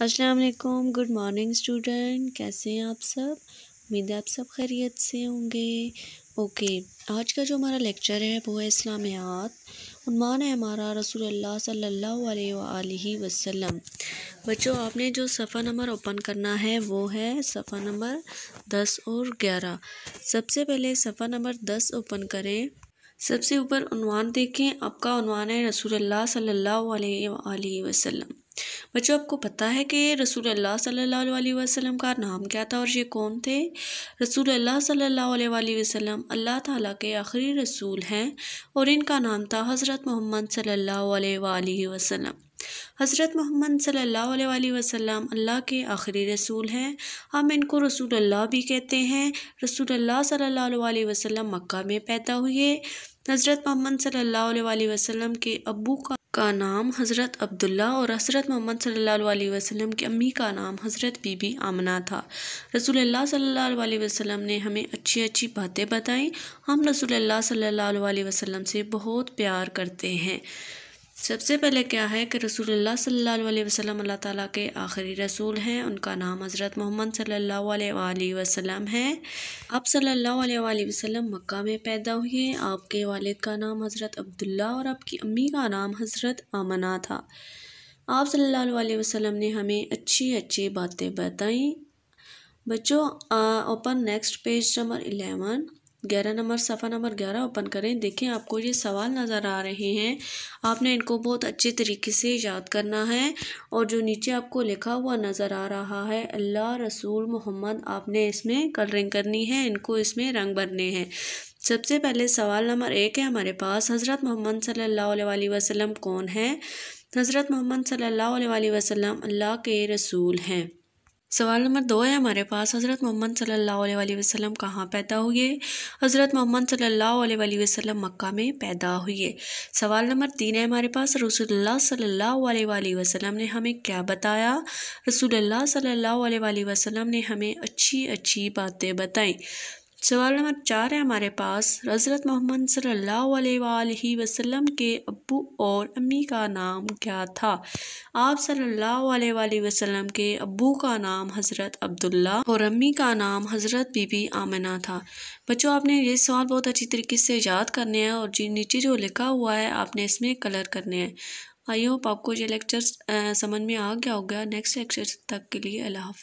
अस्सलाम वालेकुम, good morning student. कैसे हैं आप सब? उम्मीद है आप सब खैरियत से होंगे। ओके, आज का जो हमारा लेक्चर है वो है इस्लामियात। उन्वान है हमारा रसूलुल्लाह सल्लल्लाहु अलैहि वसल्लम। बच्चों, आपने जो सफ़ा नंबर ओपन करना है वो है सफ़ा नंबर 10 और 11। सबसे पहले सफ़ा नंबर 10 ओपन करें। सबसे ऊपर उन्वान देखें, आपका उन्वान है रसूलुल्लाह सल्लल्लाहु अलैहि वसल्लम। बच्चों, आपको पता है कि रसूलुल्लाह सल्लल्लाहु अलैहि वसल्लम का नाम क्या था और ये कौन थे? रसूलुल्लाह सल्लल्लाहु अलैहि वसल्लम अल्लाह ताला के आखिरी रसूल हैं और इनका नाम था हज़रत मोहम्मद सल्लल्लाहु अलैहि वसल्लम। हज़रत मोहम्मद सल्लल्लाहु अलैहि वसल्लम अल्लाह के आखिरी रसूल हैं। हम इनको रसूलुल्लाह भी कहते हैं। रसूलुल्लाह सल्लल्लाहु अलैहि वसल्लम मक्का में पैदा हुए। हज़रत मोहम्मद सल्लल्लाहु अलैहि वसल्लम के अब्बू का नाम हज़रत अब्दुल्ला और हज़रत मोहम्मद सल्लल्लाहु अलैहि वसल्लम की अम्मी का नाम हज़रत बीबी आमना था। रसूलुल्लाह सल्लल्लाहु अलैहि वसल्लम ने हमें अच्छी अच्छी बातें बताई। हम रसूलुल्लाह सल्लल्लाहु अलैहि वसल्लम से बहुत प्यार करते हैं। सबसे पहले क्या है कि रसूलुल्लाह सल्लल्लाहु अलैहि वसल्लम अल्लाह ताला के आखिरी रसूल हैं। उनका नाम हज़रत मोहम्मद सल्लल्लाहु अलैहि वसल्लम है। आप सल्लल्लाहु अलैहि वसल्लम मक्का में पैदा हुए। आपके वालिद का नाम हज़रत अब्दुल्ला और आपकी अम्मी का नाम हज़रत आमना था। आप सल्लल्लाहु अलैहि वसल्लम ने हमें अच्छी अच्छी बातें बताई। बच्चों, open next page number 11। 11 number सफ़ा नंबर 11 ओपन करें। देखें, आपको ये सवाल नज़र आ रहे हैं। आपने इनको बहुत अच्छे तरीके से याद करना है और जो नीचे आपको लिखा हुआ नज़र आ रहा है अल्लाह रसूल मोहम्मद, आपने इसमें कलरिंग करनी है, इनको इसमें रंग भरने हैं। सबसे पहले सवाल नंबर 1 है हमारे पास, हज़रत मोहम्मद सल्लल्लाहु अलैहि वसल्लम कौन है? हज़रत मोहम्मद सल्लल्लाहु अलैहि वसल्लम अल्लाह के रसूल हैं। सवाल नंबर 2 है हमारे पास, हज़रत मोहम्मद सल्लल्लाहु अलैहि वसल्लम कहाँ पैदा हुए? हज़रत मोहम्मद सल्लल्लाहु अलैहि वसल्लम मक्का में पैदा हुए। सवाल नंबर 3 है हमारे पास, रसूलुल्लाह सल्लल्लाहु अलैहि वसल्लम ने हमें क्या बताया? रसूलुल्लाह सल्लल्लाहु अलैहि वसल्लम ने हमें अच्छी अच्छी बातें बताई। सवाल नंबर 4 है हमारे पास, हज़रत मोहम्मद सल्लल्लाहु अलैहि वसल्लम के अब्बू और अम्मी का नाम क्या था? आप सल्लल्लाहु अलैहि वसल्लम के अब्बू का नाम हज़रत अब्दुल्ला और अम्मी का नाम हज़रत बीबी आमना था। बच्चों, आपने ये सवाल बहुत अच्छी तरीके से याद करने हैं और जी नीचे जो लिखा हुआ है आपने इसमें कलर करने हैं। आई होप आपको ये लेक्चर समझ में आ गया होगा। नेक्स्ट लेक्चर तक के लिए अल्लाह हाफ़िज़।